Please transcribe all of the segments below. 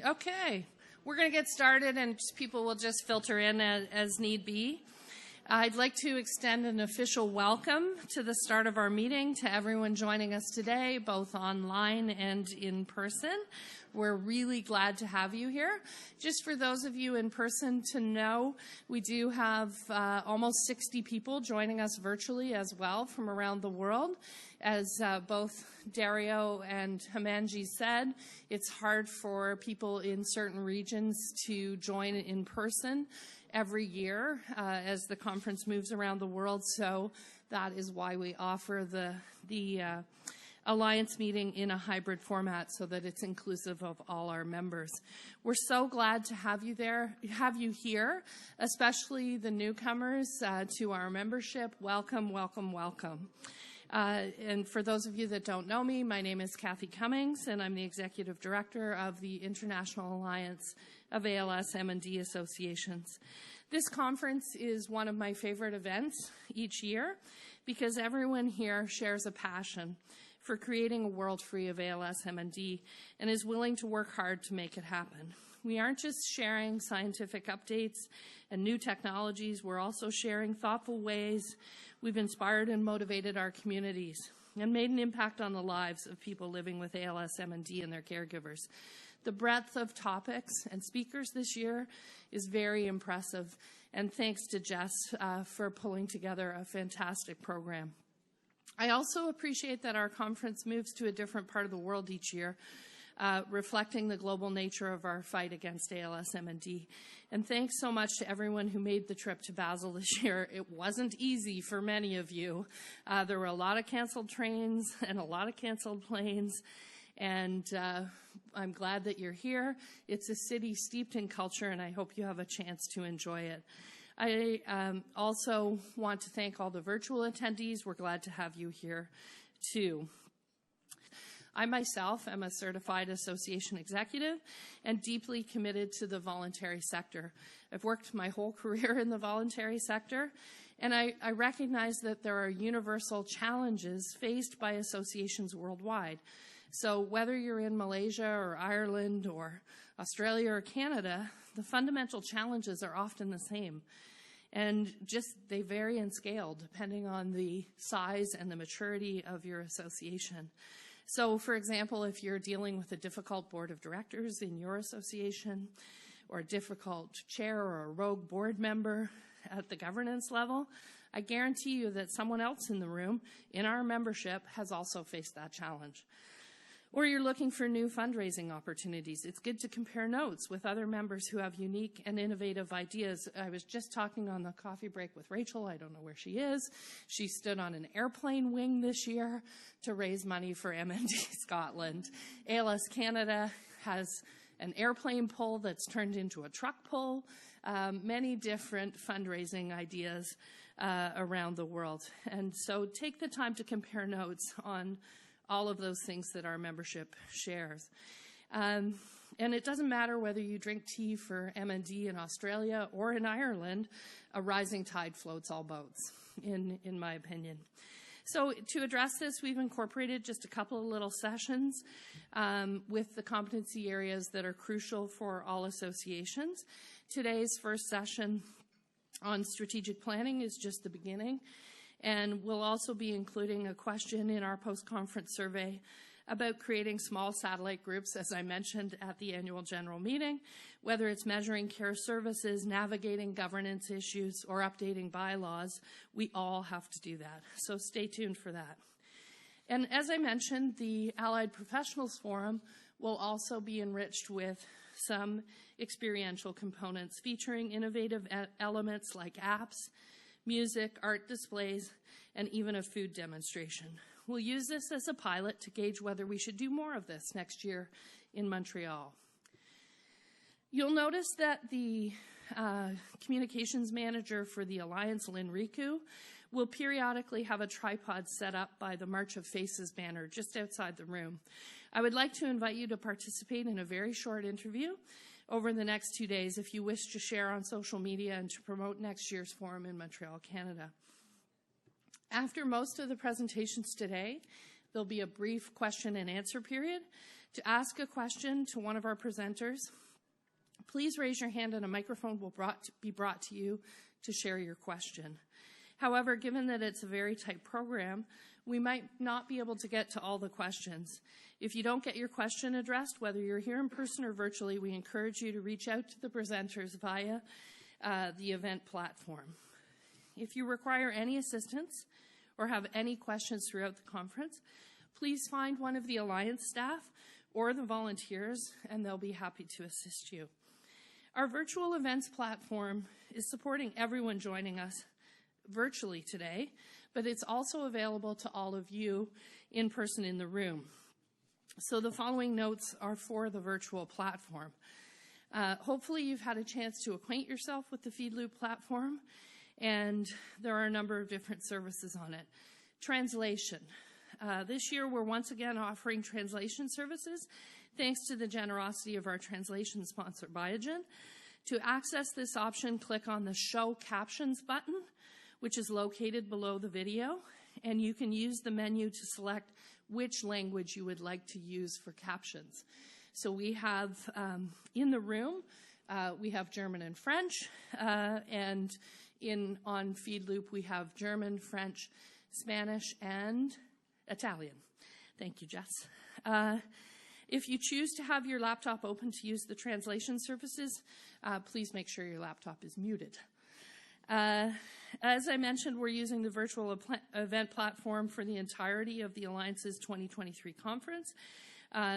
Okay, we're going to get started and people will just filter in as need be. I'd like to extend an official welcome to the start of our meeting to everyone joining us today, both online and in person. We're really glad to have you here. Just for those of you in person to know, we do have almost 60 people joining us virtually as well from around the world. As both Dario and Himanji said, it's hard for people in certain regions to join in person every year as the conference moves around the world. So that is why we offer the Alliance meeting in a hybrid format so that it's inclusive of all our members. We're so glad to have you here, especially the newcomers to our membership. Welcome, welcome, welcome. And for those of you that don't know me, my name is Cathy Cummings, and I'm the Executive Director of the International Alliance of ALS M&D Associations. This conference is one of my favorite events each year because everyone here shares a passion for creating a world free of ALS M&D and is willing to work hard to make it happen. We aren't just sharing scientific updates and new technologies, we're also sharing thoughtful ways we've inspired and motivated our communities and made an impact on the lives of people living with ALS M&D and their caregivers. The breadth of topics and speakers this year is very impressive, and thanks to Jess for pulling together a fantastic program. I also appreciate that our conference moves to a different part of the world each year, reflecting the global nature of our fight against ALS M&D. And thanks so much to everyone who made the trip to Basel this year. It wasn't easy for many of you. There were a lot of canceled trains and a lot of canceled planes. And I'm glad that you're here. It's a city steeped in culture, and I hope you have a chance to enjoy it. I also want to thank all the virtual attendees. We're glad to have you here, too. I myself am a certified association executive and deeply committed to the voluntary sector. I've worked my whole career in the voluntary sector, and I recognize that there are universal challenges faced by associations worldwide. So whether you're in Malaysia or Ireland or Australia or Canada, the fundamental challenges are often the same. And they vary in scale depending on the size and the maturity of your association. So, for example, if you're dealing with a difficult board of directors in your association, or a difficult chair or a rogue board member at the governance level, I guarantee you that someone else in the room, in our membership, has also faced that challenge. Or you're looking for new fundraising opportunities. It's good to compare notes with other members who have unique and innovative ideas. I was just talking on the coffee break with Rachel. I don't know where she is. She stood on an airplane wing this year to raise money for M&D Scotland. ALS Canada has an airplane pull that's turned into a truck pull. Many different fundraising ideas around the world. And so take the time to compare notes on all of those things that our membership shares. And it doesn't matter whether you drink tea for M&D in Australia or in Ireland, a rising tide floats all boats, in my opinion. So to address this, we've incorporated just a couple of little sessions with the competency areas that are crucial for all associations. Today's first session on strategic planning is just the beginning. And we'll also be including a question in our post-conference survey about creating small satellite groups, as I mentioned at the annual general meeting, whether it's measuring care services, navigating governance issues, or updating bylaws. We all have to do that. So stay tuned for that. And as I mentioned, the Allied Professionals Forum will also be enriched with some experiential components featuring innovative elements like apps, music, art displays, and even a food demonstration. We'll use this as a pilot to gauge whether we should do more of this next year in Montreal. You'll notice that the communications manager for the Alliance, Lynn Riku, will periodically have a tripod set up by the March of Faces banner just outside the room. I would like to invite you to participate in a very short interview over the next 2 days if you wish to share on social media and to promote next year's forum in Montreal, Canada. After most of the presentations today, there'll be a brief question and answer period To ask a question to one of our presenters, please raise your hand and a microphone will be brought to you to share your question. However, given that it's a very tight program, we might not be able to get to all the questions. If you don't get your question addressed, whether you're here in person or virtually, we encourage you to reach out to the presenters via the event platform. If you require any assistance or have any questions throughout the conference, please find one of the Alliance staff or the volunteers, and they'll be happy to assist you. Our virtual events platform is supporting everyone joining us virtually today, but it's also available to all of you in person in the room. So the following notes are for the virtual platform. Hopefully you've had a chance to acquaint yourself with the FeedLoop platform, and there are a number of different services on it. Translation. This year we're once again offering translation services thanks to the generosity of our translation sponsor, Biogen. To access this option, click on the Show Captions button, which is located below the video, and you can use the menu to select which language you would like to use for captions. So we have, in the room, we have German and French, and on FeedLoop we have German, French, Spanish, and Italian. Thank you, Jess. If you choose to have your laptop open to use the translation services, please make sure your laptop is muted. As I mentioned, we're using the virtual event platform for the entirety of the Alliance's 2023 conference.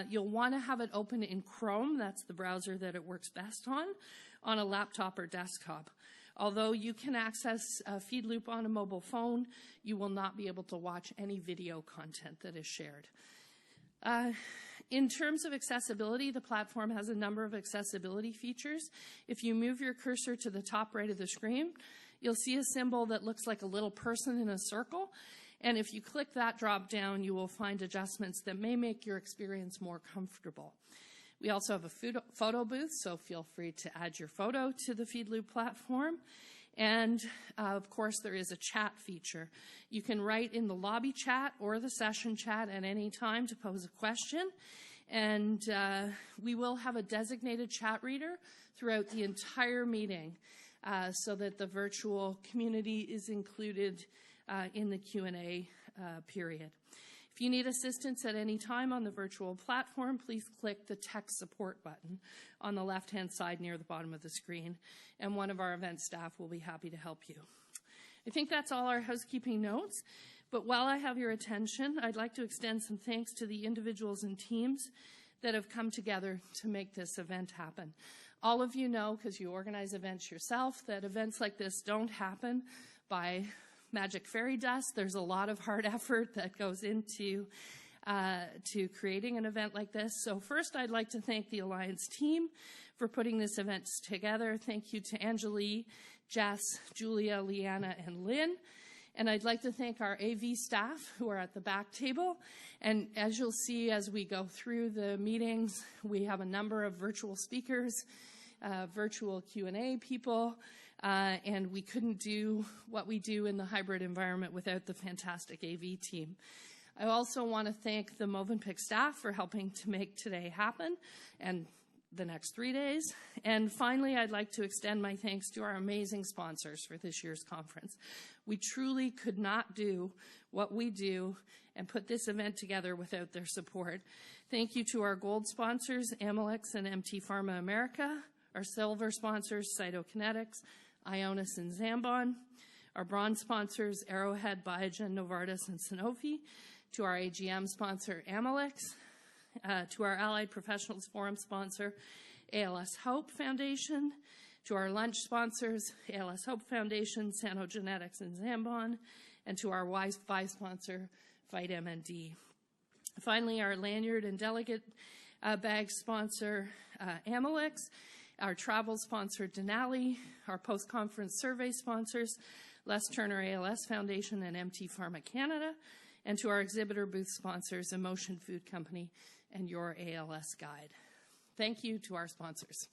You'll want to have it open in Chrome, that's the browser that it works best on a laptop or desktop. Although you can access FeedLoop on a mobile phone, you will not be able to watch any video content that is shared. In terms of accessibility, the platform has a number of accessibility features. If you move your cursor to the top right of the screen, you'll see a symbol that looks like a little person in a circle. And if you click that drop down, you will find adjustments that may make your experience more comfortable. We also have a photo booth, so feel free to add your photo to the FeedLoop platform. And of course, there is a chat feature. You can write in the lobby chat or the session chat at any time to pose a question. And we will have a designated chat reader throughout the entire meeting so that the virtual community is included in the Q&A period. If you need assistance at any time on the virtual platform, please click the tech support button on the left-hand side near the bottom of the screen, and one of our event staff will be happy to help you. I think that's all our housekeeping notes, but while I have your attention, I'd like to extend some thanks to the individuals and teams that have come together to make this event happen. All of you know, because you organize events yourself, that events like this don't happen by magic fairy dust. There's a lot of hard effort that goes into creating an event like this. So first, I'd like to thank the Alliance team for putting this event together. Thank you to Anjali, Jess, Julia, Leanna, and Lynn. And I'd like to thank our AV staff who are at the back table. And as you'll see as we go through the meetings, we have a number of virtual speakers, virtual Q&A people, and we couldn't do what we do in the hybrid environment without the fantastic AV team. I also want to thank the Movenpick staff for helping to make today happen and the next 3 days. And finally, I'd like to extend my thanks to our amazing sponsors for this year's conference. We truly could not do what we do and put this event together without their support. Thank you to our gold sponsors, Amylyx and MT Pharma America, our silver sponsors, Cytokinetics, Ionis, and Zambon, our bronze sponsors, Arrowhead, Biogen, Novartis, and Sanofi, to our AGM sponsor, Amylyx, to our Allied Professionals Forum sponsor, ALS Hope Foundation, to our lunch sponsors, ALS Hope Foundation, Sanogenetics, and Zambon, and to our Wi-Fi sponsor, FightMND. Finally, our lanyard and delegate bag sponsor, Amylyx, our travel sponsor, Denali, our post-conference survey sponsors, Les Turner ALS Foundation and MT Pharma Canada, and to our exhibitor booth sponsors, Emotion Food Company and Your ALS Guide. Thank you to our sponsors.